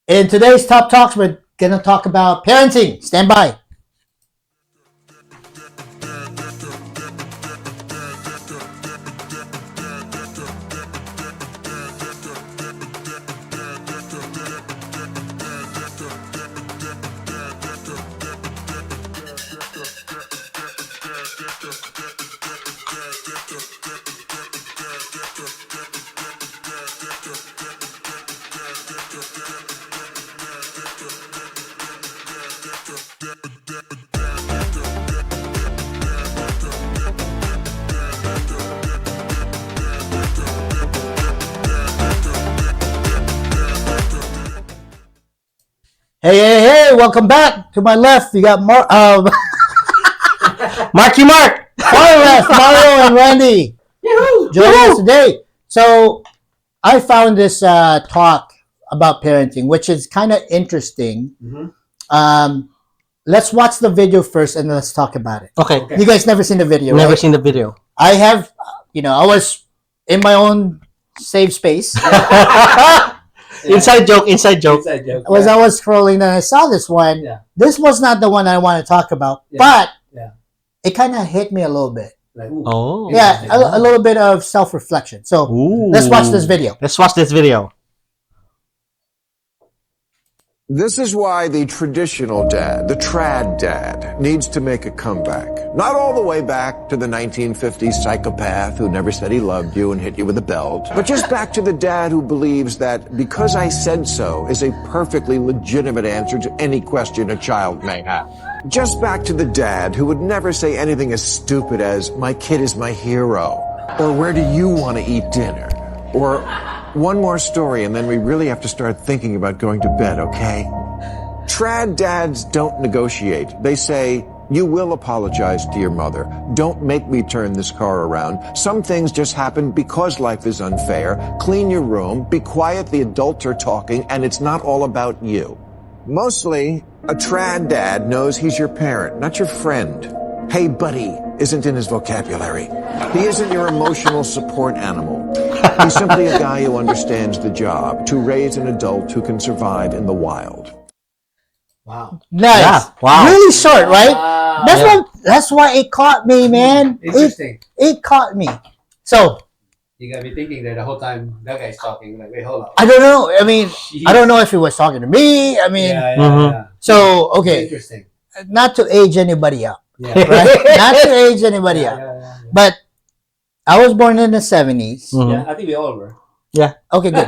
In today's Top Talks, we're going to talk about parenting. Stand by. Hey, welcome back. To my left, you got Marky Mark. Far left, Mario and Randy joining us today. So I found this talk about parenting, which is kind of interesting. Let's watch the video first and let's talk about it. Okay. You guys never seen the video, Never right? seen the video. I have, I was in my own safe space. Inside joke. I was scrolling and I saw this one. Yeah. This was not the one I want to talk about, but it kind of hit me a little bit. Like, Oh. Yeah, a little bit of self-reflection. So let's watch this video. Let's watch this video. This is why the traditional dad, the trad dad, needs to make a comeback. Not all the way back to the 1950s psychopath who never said he loved you and hit you with a belt, but just back to the dad who believes that because I said so is a perfectly legitimate answer to any question a child may have. Just back to the dad who would never say anything as stupid as, "My kid is my hero," or "Where do you want to eat dinner?" or "One more story and then we really have to start thinking about going to bed, okay?" Trad dads don't negotiate. They say, "You will apologize to your mother. Don't make me turn this car around. Some things just happen because life is unfair. Clean your room, be quiet, the adults are talking, and it's not all about you." Mostly, a trad dad knows he's your parent, not your friend. "Hey, buddy" isn't in his vocabulary. He isn't your emotional support animal. He's simply a guy who understands the job, to raise an adult who can survive in the wild. wow. Nice. Yeah, wow. Really short, right? Wow. That's why it caught me, man. Interesting. It caught me. So You gotta be thinking that the whole time that guy's talking. Like, wait, hold on. I don't know. I mean, Jeez. I don't know if he was talking to me. I mean, Yeah. so okay, Interesting. not to age anybody up, Yeah. right? Not to age anybody up. Yeah. But I was born in the 70s. Mhm. Yeah, I think we all were. Okay, good.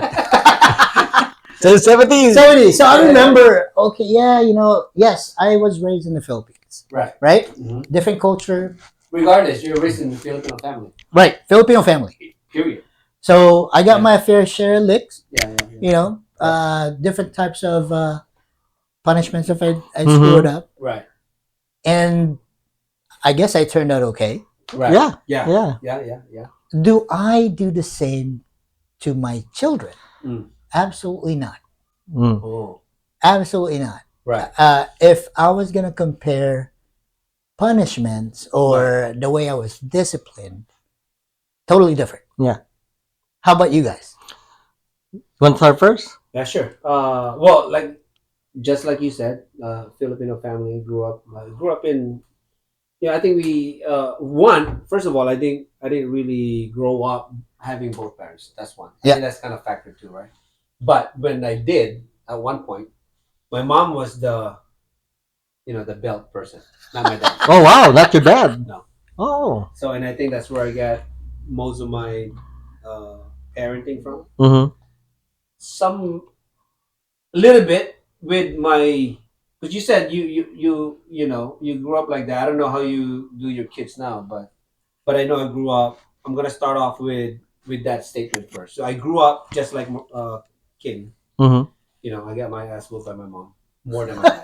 So 70s. 70s. So I remember, okay, yes, I was raised in the Philippines, Right. right? Mhm. Different culture, Regardless, you're raised in a Filipino family. right? Filipino family. Period. So I got Yeah. my fair share of licks, Yeah. different types of punishments if I Mhm. screwed up. Right. And I guess I turned out okay. Right. Yeah. Yeah. Yeah. Yeah. Do I do the same to my children? Mm. Absolutely not. Mm. Oh. Absolutely not. Right. If I was going to compare punishments or the way I was disciplined, totally different. Yeah. How about you guys? Want to start first? Yeah, sure. Well, just like you said, Filipino family grew up in. Yeah, I think first of all, I think I didn't really grow up having both parents. That's one. I Yeah. think that's kind of factor too, right? But when I did, at one point, my mom was the belt person, not my dad. Oh wow, not your dad. No. Oh. So, and I think that's where I got most of my parenting from. Mm-hmm. Some little bit with my, because you said you grew up like that. I don't know how you do your kids now, but I know I grew up. I'm gonna start off with that statement first. So I grew up just like King. Mm-hmm. I got my ass whooped by my mom more than my dad.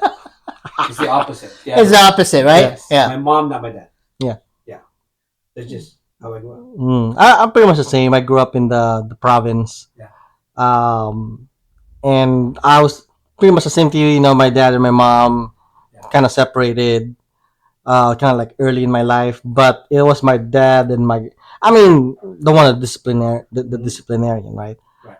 It's the opposite. It's the opposite, right? Yes. Yeah. My mom, not my dad. Yeah. That's just how I grew up. I'm pretty much the same. I grew up in the province. Yeah. And I was pretty much the same to you. My dad and my mom kind of separated, kind of like early in my life. But it was my dad and the one, the disciplinarian, right? Right.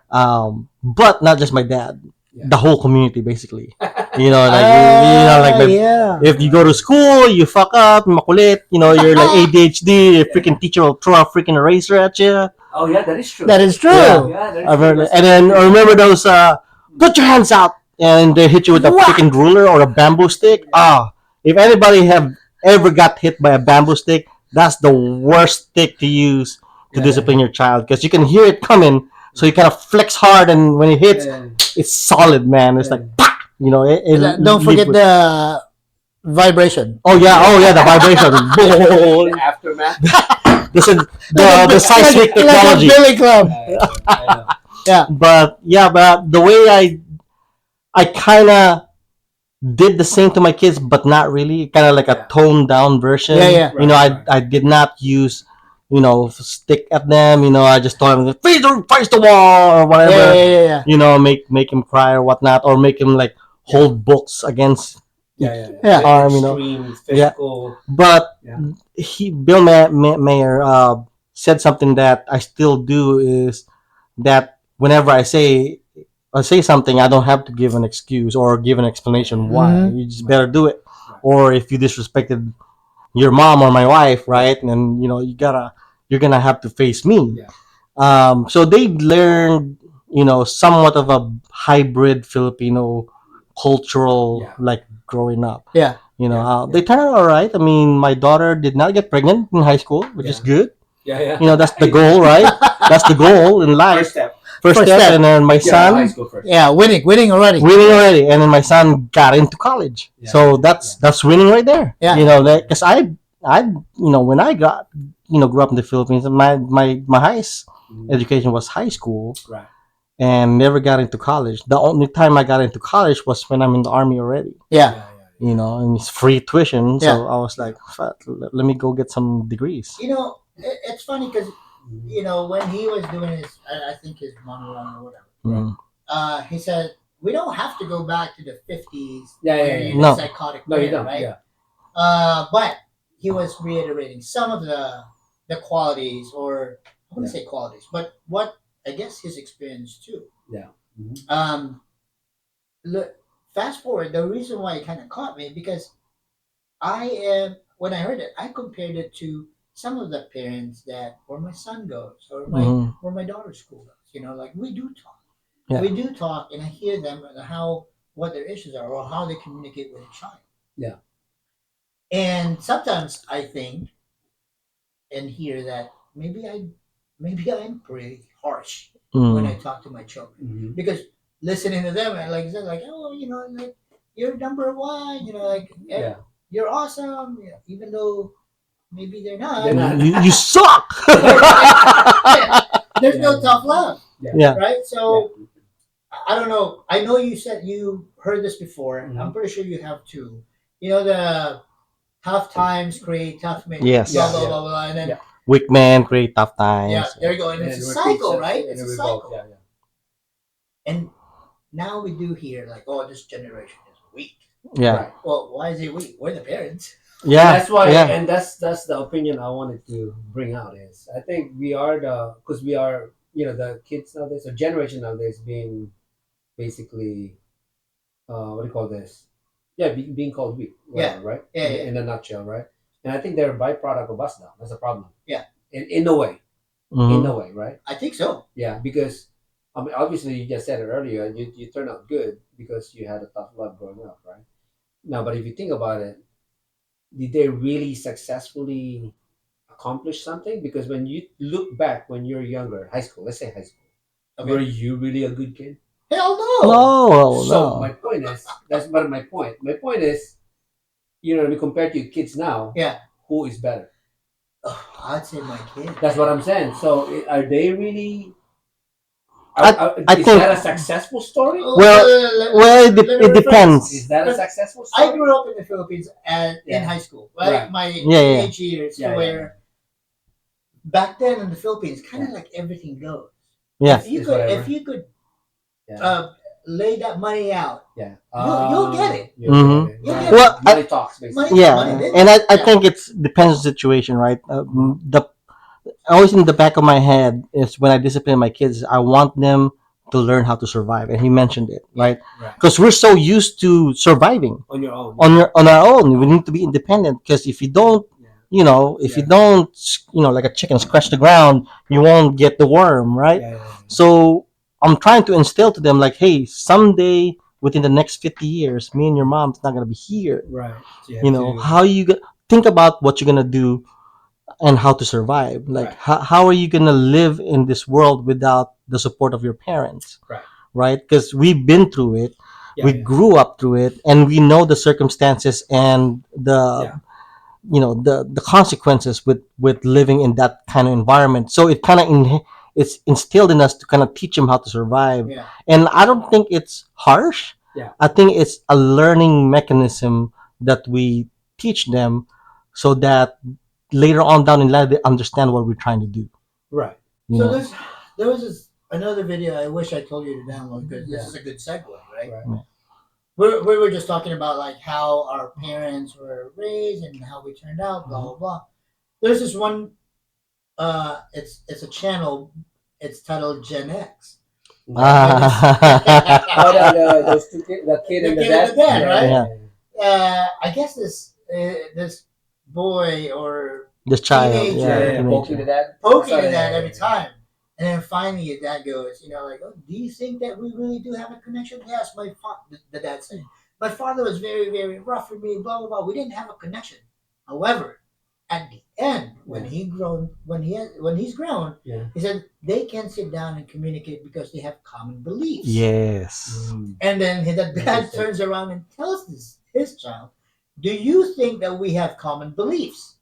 But not just my dad. the whole community basically. You know, like you know, like yeah. if you go to school, you fuck up, makulit, you know, you're like ADHD, your freaking teacher will throw a freaking eraser at you. Oh yeah, that is true. That is true. Yeah. Yeah, that is I true. remember, and then I remember those put your hands out, and they hit you with a Whack. freaking ruler or a bamboo stick. Ah, if anybody have ever got hit by a bamboo stick, that's the worst stick to use to Yeah. discipline your child because you can hear it coming, so you kind of flex hard, and when it hits, Yeah. it's solid, man. It's like, "Pah!" You know. Don't forget the vibration. Oh yeah, the vibration. The aftermath. This is the seismic Like a technology. billy club. I know. Yeah. But yeah, but the way I kind of did the same to my kids, but not really. Kind of like Yeah. a toned down version. Yeah, yeah. You know, Right. I did not use, you know, stick at them. You know, I just told them face the wall or whatever. Yeah. You know, make him cry or whatnot, or make him like hold books against. Yeah. Yeah. You know. Extreme physical. But Yeah. Bill Mayer said something that I still do is that whenever I say something, I don't have to give an excuse or give an explanation why. Mhm. You just better do it. Right. Or if you disrespected your mom or my wife, right? And then, you know, you're gonna have to face me. Yeah. So they learned, you know, somewhat of a hybrid Filipino cultural Yeah. like growing up. Yeah. You know, Yeah. they turned out all right. I mean, my daughter did not get pregnant in high school, which is Yeah. good. Yeah. You know, that's the goal, right? That's the goal in life. First step. First First step, step. and then my Yeah, son high school first. Yeah, winning already. winning already, and then my son got into college. Yeah. So that's winning right there. Yeah. You know, because I you know when I got grew up in the Philippines, my highest Mhm. education was high school, Right. and never got into college. The only time I got into college was when I'm in the army already. Yeah. You know, and it's free tuition. Yeah. So I was like, "Fuck, let me go get some degrees." You know, it's funny because you know when he was doing his, I think his monologue or whatever. Mm. He said we don't have to go back to the 50s. Yeah. where you're No. the psychotic No, you player, don't. right? Yeah. But he was reiterating some of the qualities, or I wouldn't say qualities, but what I guess his experience too. Yeah. Mhm. Look, fast forward. The reason why it kind of caught me because when I heard it, I compared it to some of the parents that where my son goes or Mhm. where my daughter's school goes. You know, like we do talk. Yeah. We do talk, and I hear them and what their issues are or how they communicate with a child. Yeah. And sometimes I think and hear that maybe I'm pretty harsh when I Mm. talk to my children Mhm. because listening to them and like I said, like oh you know like you're number one, you know like Yeah. you're awesome, you know, even though maybe they're not. They're not. You suck. There's no Yeah. tough love, Yeah. right? So I don't know. I know you said you heard this before. Mhm. I'm pretty sure you have too. You know the tough times create tough men. Yes. Blah blah Yeah. blah blah. And then Weak man create tough times. yeah, there you go. And And it's it a repeats cycle, it, right? and It's it a revolves. cycle. Yeah. And now we do hear like, oh, this generation is weak. Yeah. Right. Well, why is it weak? We're the parents. Yeah. That's why, Yeah. and that's the opinion I wanted to bring out. Is I think we are because we are the kids nowadays, or generation nowadays, being basically what do you call this? Yeah, being called weak. Whatever, right? Yeah, in, yeah. in a nutshell, right? And I think they're a byproduct of us now. That's a problem. Yeah. In a way, Mhm. in a way, right? I think so. Yeah, because I mean, obviously, you just said it earlier. You turned out good because you had a tough love growing up, right? Now, but if you think about it, did they really successfully accomplish something? Because when you look back when you're younger, high school, let's say high school, Okay. were you really a good kid? Hell no. No, So no. my point is, that's but my point. My point is, when compared to kids now, Yeah. who is better? Oh, I'd say my kid. That's what I'm saying. So are they really? I Is think- that a successful story? Well, it let me it rephrase. depends. Is that a successful I story? grew up in the Philippines and in Yeah. high school, right? Right. My Yeah, yeah. teenage years, Yeah, yeah, where back then in the Philippines, kind of like everything goes. Yeah. It's whatever. If you could Yeah. lay that money out, Yeah. You'll get it. You'll Mhm. get it. You'll Right. get it. Well, Money talks, basically. Money- Yeah, did. and I Yeah. think it's depends on the situation, right? Always in the back of my head is when I discipline my kids, I want them to learn how to survive, and he mentioned it, right? Right. Because we're so used to surviving On your own. on our own. We need to be independent, because if you don't, Yeah. if you Yeah. don't, like a chicken scratch the ground, you won't get the worm, right? Yeah, yeah, yeah. So I'm trying to instill to them, like, hey, someday within the next 50 years, me and your mom's not gonna be here. Right. So you have to. How think about what you're gonna do and how to survive. Like, Right. how are you gonna live in this world without the support of your parents, Right. right? Because we've been through it, Yeah, we yeah. grew up through it, and we know the circumstances and the Yeah. the consequences with living in that kind of environment. So it kind of it's instilled in us to kind of teach them how to survive. Yeah. And I don't think it's harsh. Yeah. I think it's a learning mechanism that we teach them, so that later on down in life they understand what we're trying to do. Right. You So know? there was another video I wish I told you to download, because this Yeah. is a good segue, right? Right. We were just talking about like how our parents were raised and how we turned out, blah blah blah. There's this one. It's a channel. It's titled Gen X. Oh, those two kids, the kid The and the kid and dad. the dad, right? Yeah. I guess this boy or This child, teenager. yeah, Yeah, teenager. poking the dad. poking Sorry, at that yeah, every yeah. time. And then finally, your dad goes, like, oh, do you think that we really do have a connection? Yes, the dad said, my father was very, very rough with me, blah, blah, blah. We didn't have a connection. However, at the end, when he's grown, Yeah. he said they can sit down and communicate because they have common beliefs. Yes. And then the dad Interesting. turns around and tells his child, do you think that we have common beliefs?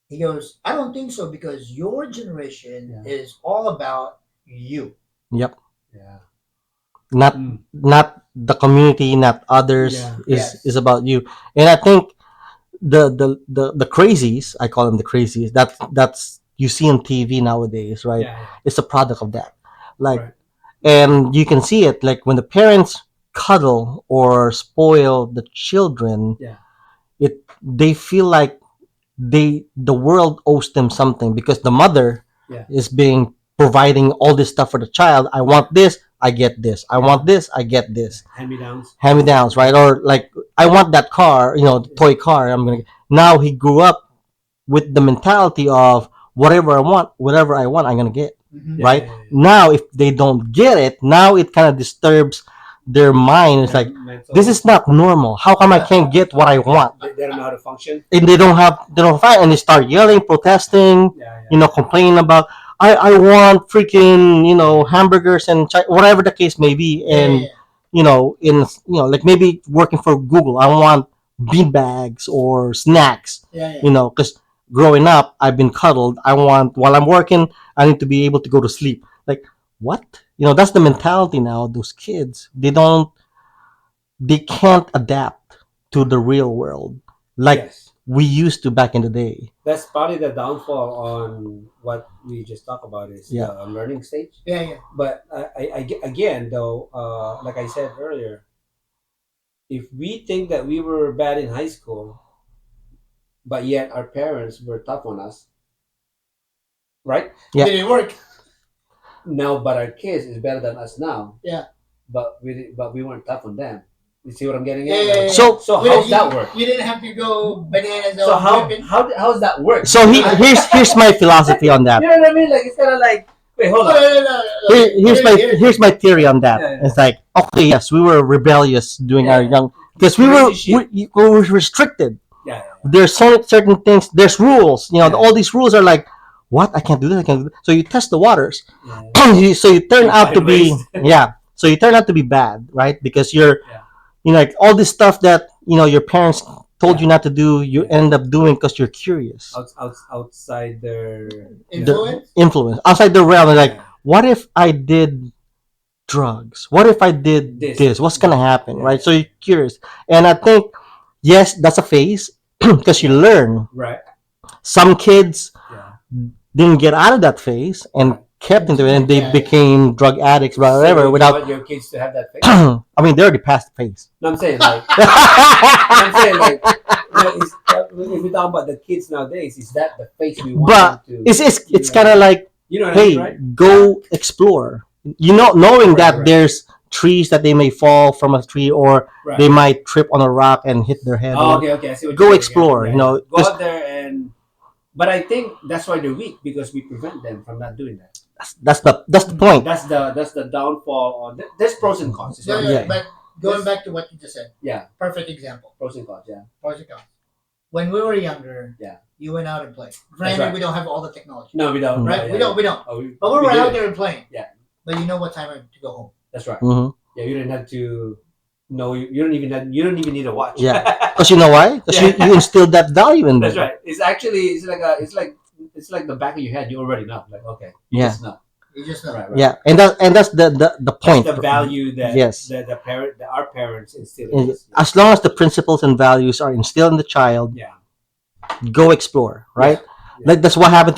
He goes, I don't think so, because your generation is all about you. Yep. Yeah. Not not the community, not others. Yeah. Is about you. And I think the crazies, I call them the crazies, that's you see on TV nowadays, right? Yeah. It's a product of that. Like, Right. and you can see it, like when the parents cuddle or spoil the children, Yeah. they feel like the world owes them something, because the mother Yeah. is being providing all this stuff for the child. I want this, I get this. I want this, I get this. Hand-me-downs. Hand-me-downs, right? Or like, I want that car, the toy car. Now he grew up with the mentality of whatever I want, I'm gonna get. Mm-hmm. Right? Yeah. Now, if they don't get it, now it kind of disturbs their mind. It's like, Mental. this is not normal. How come I can't get what I want? They don't know how to function. And they don't fight, and they start yelling, protesting, Yeah. complaining about, I want freaking, hamburgers and whatever the case may be. And like maybe working for Google, I want bean bags or snacks. Yeah. Because growing up, I've been cuddled. I want, while I'm working, I need to be able to go to sleep. Like, what? That's the mentality now. Those kids, they can't adapt to the real world like Yes. we used to back in the day. That's probably the downfall on what we just talked about is Yeah. the learning stage. Yeah. But again, though, like I said earlier, if we think that we were bad in high school, but yet our parents were tough on us, right? Yeah. Did it work? Now, but our kids is better than us now. Yeah. But we weren't tough on them. You see what I'm getting at? Yeah. So how's that work? You didn't have to go bananas. So all how whipping. how's that work? so here's my philosophy on that. You know what I mean? Like it's kind of like, wait, hold on. No. Here's my theory on that. Yeah. It's like, okay, yes, we were rebellious during our young, because we were restricted. Yeah. There's certain things. There's rules. All these rules are like, what? I can't do this. I can't do this. So you test the waters. Yeah. So you turn out to be raised. So you turn out to be bad, right? Because you're like all this stuff that your parents told you not to do, you end up doing because you're curious. Outside their Influence? The influence outside the realm. Like, what if I did drugs? What if I did this? What's gonna happen, right? So you're curious, and I think, yes, that's a phase because you learn. right. Some kids Yeah. didn't get out of that phase and kept into it, and they became drug addicts, whatever. So you without want your kids to have that phase. I mean, they already passed the phase. No, I'm saying like, if we talk about the kids nowadays, is that the phase we want But them to? it's kind of like, You know what I hey, mean, right? go explore. knowing Right, that right. there's trees that they may fall from a tree, or Right. they might trip on a rock and hit their head. Oh, okay, okay. I see what Go you're saying. explore, Yeah, you know, yeah. Go 'cause out there and. But I think that's why they're weak because we prevent them from not doing that. that's the point. That's the downfall on. There's pros and cons. Is what I'm Yeah. saying. But going This- back to what you just said, Yeah, perfect example. pros and cons. Yeah, Pros and cons. When we were younger, Yeah. you went out and played. Granted, right. we don't have all the technology, no, we don't. Right, Yeah, we yeah, don't, yeah. we don't. Oh, But we were did out it. there and playing. Yeah. But you know what time to go home. That's right. Hmm. Yeah, you didn't have to. No, you don't even. You don't even need a watch. Yeah. Because you know why? Because Yeah. you instilled that value in them. That's right. It's actually it's like the back of your head. You already know. Like okay, you Yeah. just know. You just know. Right, right. Yeah, and that's the point. That's the value that Yes. the parent that our parents instill in us. As long as the principles and values are instilled in the child, Yeah. go explore, right? Yeah. Like that's what happened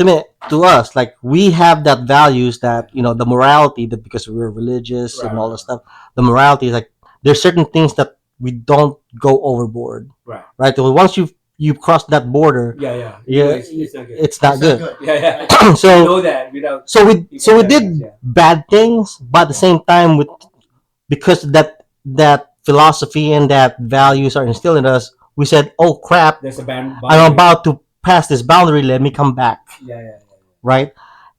to us. Like we have that values that the morality, that because we're religious Right, and all right, that stuff. The morality is like there's certain things that we don't go overboard, Right. right? So once you cross that border, Yeah, yeah. yeah, It's not good. it's not good. Yeah, yeah. You So know that without. so we can did recognize, yeah. bad things, but at the same time, because that philosophy and that values are instilled in us, we said, "Oh crap, There's a band. I'm about to pass this boundary. Let me come back." Yeah, yeah, Right?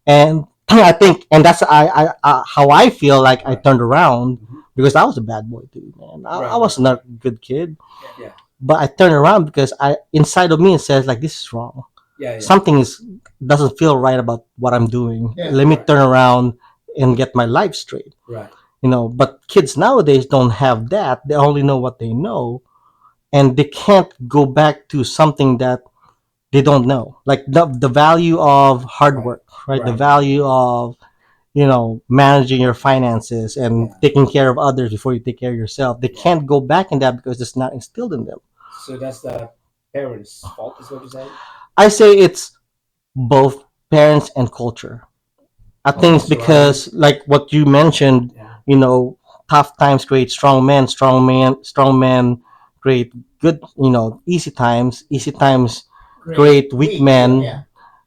And I think, and that's how I feel like I Right. turned around, Mhm. because I was a bad boy too, man. I was Right. not a good kid, yeah, but I turned around because I inside of me it says like this is wrong. yeah, yeah. Something doesn't feel right about what I'm doing. Yeah, Let me right. turn around and get my life straight. Right. But kids nowadays don't have that. They only know what they know, and they can't go back to something that they don't know, like the value of hard Right. work, right? The Right. value of managing your finances and Yeah. taking care of others before you take care of yourself. They can't go back in that because it's not instilled in them. So that's the parents' fault, is what you're saying? I say it's both parents and culture. I think it's so because, like what you mentioned, Yeah. tough times create strong men, strong men create good, easy times create weak men, Yeah.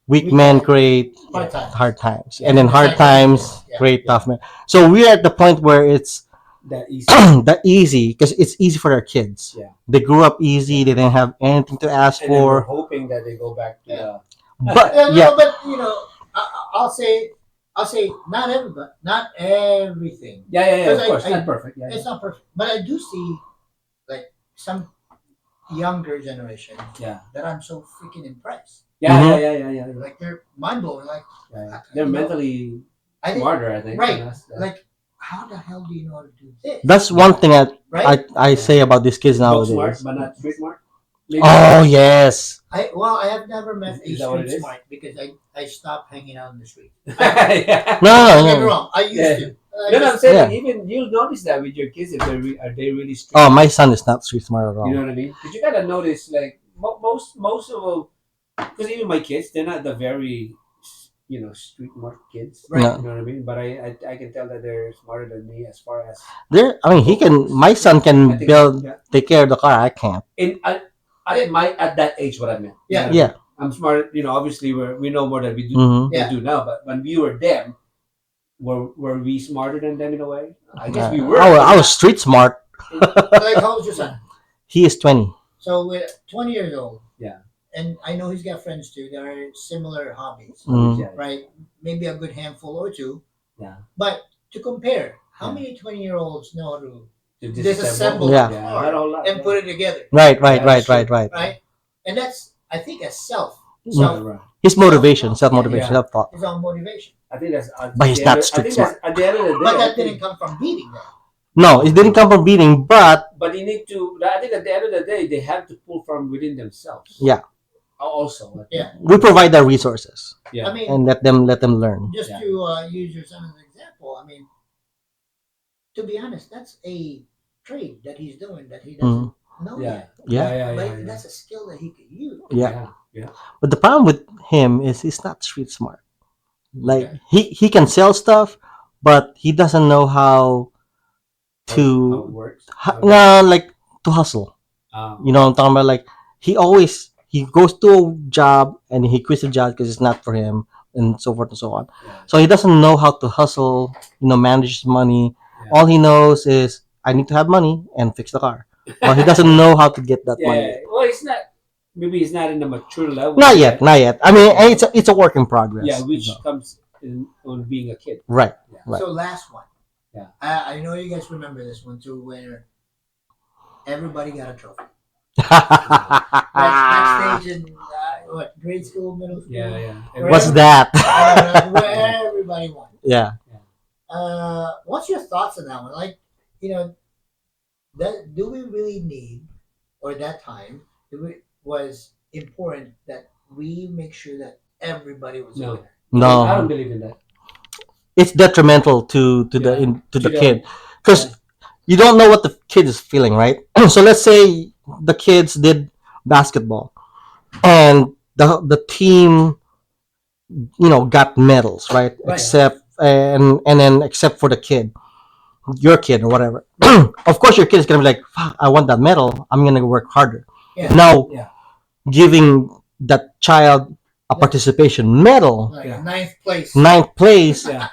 weak Weak men men. create Hard times. hard times, Yeah, and then it's hard like- times yeah, create yeah. tough men. So we're at the point where it's That easy. that easy, because it's easy for their kids. Yeah. They grew up easy. They didn't have anything to ask And then we're for. hoping that they go back to Yeah. But Yeah, yeah, no, but I'll say not everybody, not everything. yeah, of Because course, I- not perfect. Yeah, It's not perfect, but I do see like some younger generation yeah, that I'm so freaking impressed. yeah, Mhm. yeah. Like they're mind blowing. Like Yeah. They're You know, mentally I think, smarter, I think. right? than us. Yeah. Like how the hell do you know how to do this? that's one thing right. I say about these kids Book smart, nowadays. but not street smart. Maybe. Oh yes, I have never met a Is that what it street is? smart because I stopped hanging out in the street. yeah. no, Don't get me no. wrong. I used Yeah. to. No, no, I'm saying Yeah. even you'll notice that with your kids if are they really street. Oh, my son is not street smart at all. You know what I mean? Because you gotta notice, like most of them, because even my kids, they're not the very, street smart kids. Right. No. You know what I mean? But I can tell that they're smarter than me as far as I mean, he can. My son I can think build, yeah. take care of the car. I can't. in at that age. What I meant. You Yeah. know what I Yeah. mean? I'm smart. Obviously we know more than we do. Hmm. They Yeah. do now. But when we were them, were we smarter than them in a way? I guess we I, were. was- but I was street smart. Like how old's your son? He is 20. So we're 20 years old. Yeah. And I know he's got friends too that are similar hobbies, Mm. Yeah. right? Maybe a good handful or two. Yeah. But to compare, how Yeah. many 20-year-olds know how to To disassemble Yeah. the not car a whole lot. and put it together, Right, right, Yeah, right, that's true. right, right. right? And that's, I think, a self Right. His motivation, self motivation, Yeah. self thought. his own motivation. I think that's. But he's not street I think that's at the end of the day. But I that think- didn't come from beating them. No, it didn't come from beating, but But you need to. I think at the end of the day, they have to pull from within themselves. Yeah. Also. I think. Yeah. we provide the resources Yeah. I mean, and let them learn. just Yeah. to use your son as an example, I mean, to be honest, that's a trade that he's doing that he doesn't know Yeah. yet. Yeah, But that's a skill that he could use. yeah. Yeah. But the problem with him is he's not street smart. Like Okay. he can sell stuff, but he doesn't know how How it to works. no, like to hustle. Um, You know what I'm talking about? Like he goes to a job and he quits the job because it's not for him, and so forth and so on. Yeah. So he doesn't know how to hustle, manage his money. Yeah. All he knows is I need to have money and fix the car. But he doesn't know how to get that money. Yeah. Well, it's not. Maybe he's not in a mature level. Not yet, not yet. I mean, it's a work in progress. Yeah, which So, comes in on being a kid. right. Yeah. Right. So last one. Yeah. I know you guys remember this one too, where everybody got a trophy. Backstage in what grade school, middle school. Yeah, yeah. Where What's every- that? where everybody won. Yeah. What's your thoughts on that one? Like, that do we really need, or that time, was important that we make sure that everybody was a No. winner? I don't No, believe in that. it's detrimental to Yeah. the To the- kid because you don't know what the kid is feeling, right? So let's say the kids did basketball and the team got medals, right? Right. Except and then except for the kid, your kid or whatever. Of course, your kid is gonna be like, "Fuck, I want that medal. I'm gonna work harder." Yeah. Now, Yeah. giving that child a participation medal, Like Yeah. ninth place. ninth place. Yeah.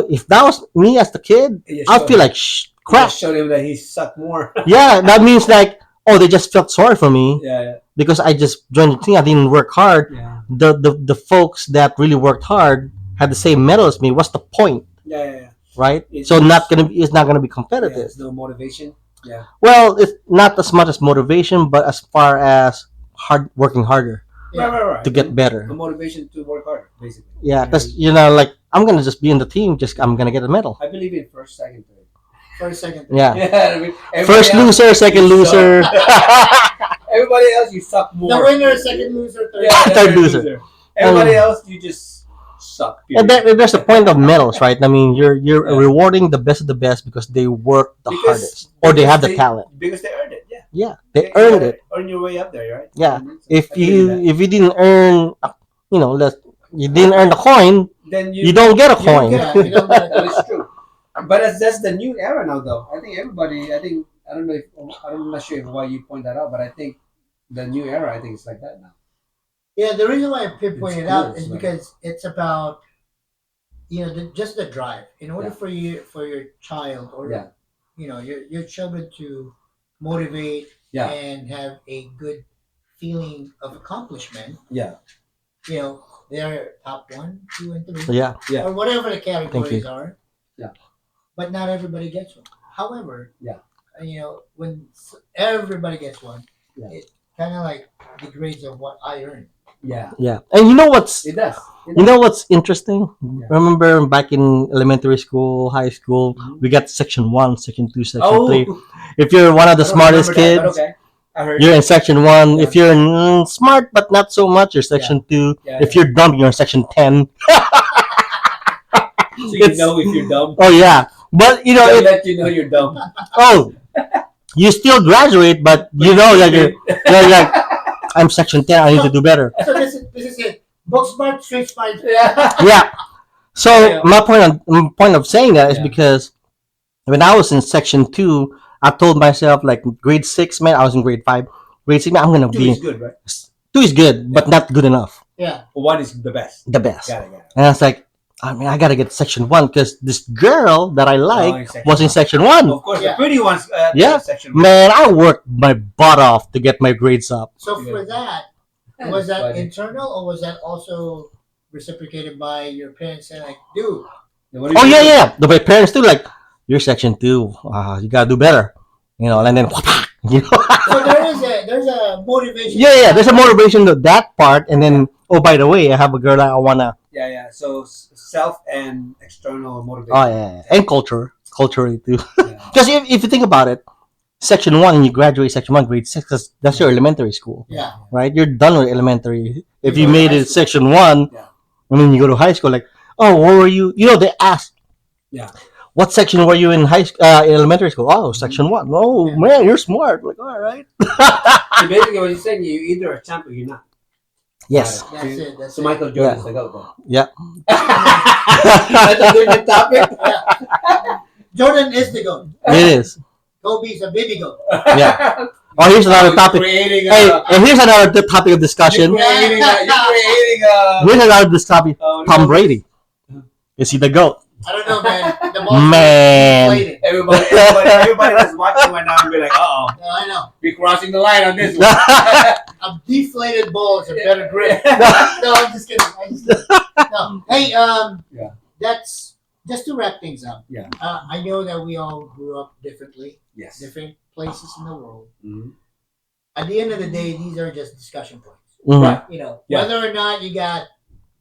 If that was me as the kid, You I'd showed feel him- like crap. you showed him that he sucked more. Yeah, that means like, oh, they just felt sorry for me Yeah, because I just joined the team. I didn't work hard. yeah, The folks that really worked hard had the same medal as me. What's the point, yeah. right? It's So just- it's not gonna be Yeah, competitive. there's no motivation. Yeah, Well, it's not as much as motivation, but as far as working harder Yeah. right. to get better. A motivation to work harder, basically. Yeah, because like I'm gonna just be in the team. I'm gonna get a medal. I believe in first, second, third. First, second. Yeah. Yeah, I mean, everybody First else, loser, second you loser. suck. Everybody else, you suck The more. winner, second loser, third. Yeah, Third loser. Everybody else, you just suck. And period. there's the point of medals, right? I mean, you're Yeah. rewarding the best of the best because they work the Because- hardest or they because have the talent. Because they earned it. Yeah, Yeah, they You earned gotta it. Earn your way up there, right? Yeah. So If I believe that. you didn't earn, you didn't earn the coin, then you don't get a you don't coin. get Yeah, you don't get That is true. But that's the new era now, though. I think everybody. I don't know if I'm not sure why you point that out, but I think the new era. I think it's like that now. Yeah, the reason why I pinpoint It's it out cool, is so- because it's about just the drive. In order Yeah. for your child or Yeah. your children to motivate Yeah. and have a good feeling of accomplishment, Yeah. they're top 1, 2, and 3, Yeah, Yeah. or whatever the categories you. are. Yeah. But not everybody gets one. However, Yeah. when everybody gets one, Yeah. it kind of like degrades of what I earned. Yeah. yeah. And you know what's It does. interesting? Yeah. Remember back in elementary school, high school, Mhm. we got section 1, section 2, section Oh, 3. If you're one of the I don't smartest remember that, kids, but okay. I heard. you're in section 1. Yeah. If you're smart but not so much, you're section 2. Yeah, If you're dumb, you're in section 10. so you it's- know if you're dumb. Oh yeah, but They'll let you know you're dumb. you still graduate, but you know that you're like, I'm section 10. I need to do better. So this is it. Book smart, street smart. Yeah. Yeah. So Yeah. my point of saying that is Yeah. because when I was in section 2, I told myself like grade 6, man. I was in grade 5. Grade 6, man, I'm gonna Two be is good, right? 2 is good, but not good enough. Yeah. One is the best. The best. Got it. And I was like, I mean, I gotta get section 1 because this girl that I in like section was in 1. section 1. Of course, Yeah. the pretty ones. Yeah. Section 1. Man, I worked my butt off to get my grades up. So for that, was That's that funny. internal or was that also reciprocated by your parents saying like, dude, What do Oh you yeah, do? yeah. My parents too like, you're section 2. You gotta do better. And then so there's a motivation. yeah. There's a motivation to that part, and then by the way, I have a girl that I wanna. Yeah. So self and external motivation. Oh yeah. And culturally too. Yeah. Because if you think about it, section 1 and you graduate section 1, grade 6, that's your elementary school, Yeah. right? You're done with elementary. If You you go to made high it school. section 1, Yeah. and then you go to high school, like, oh, where were you? They ask. Yeah. What section were you in in elementary school? Oh, section 1. Oh Yeah. man, you're smart. Like, all right. So basically, what you're saying, you're either a champ or you're not. Yes. Got That's it. That's So it. Michael Jordan's the GOAT. Then. Yeah. That's a different topic. Jordan is the GOAT. It is. Kobe's a baby goat. Yeah. Oh, here's another topic. Creating Hey, a, and here's another topic of discussion. you're creating a, Here's another topic. oh, Tom no. Brady. Is he the GOAT? I don't know, man. The ball's Man. inflated. Everybody that's watching right now will be like, uh-oh, No, I know. we're crossing the line on this one. A deflated ball is a better grip. No, I'm just kidding. No. Hey, Yeah. that's just to wrap things up. Yeah. I know that we all grew up differently, Yes. different places in the world. Mhm. At the end of the day, these are just discussion points. Mhm. Right. You know, Yeah. whether or not you got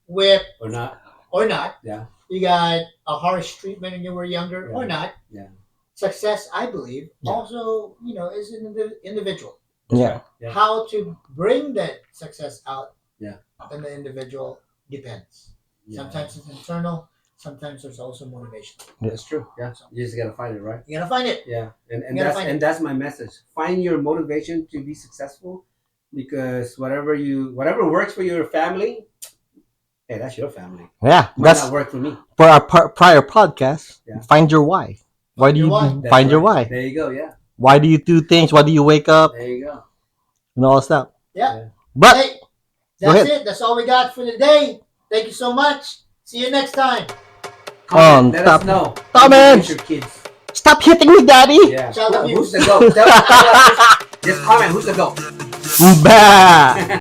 whipped Or not. or not, Yeah. you got a harsh treatment when you were younger or not. Yeah. Success, I believe, Yeah. also, is an individual. Yeah. Yeah. How to bring that success out Yeah. in the individual depends. Yeah. Sometimes it's internal, sometimes there's also motivation. That's true. Yeah. You just gotta find it, right? You gotta find it. Yeah. And You gotta that's find and that's my message. Find your motivation to be successful, because whatever works for your family, hey, that's your family. Yeah. Might That's not work for me. for our prior podcast. Yeah. Find your why. Why do Your you why. That's find your right. why? There you go. Yeah. Why do you do things? Why do you wake up There you go. and all that stuff? Yeah. But Hey, Go that's ahead. it. That's all we got for today. Thank you so much. See you next time. Comment, let stop. us know. Comments. Your kids. stop hitting me, Daddy. Yeah. Shout out to you. Who's the goat? Just comment. Who's the goat? Bah.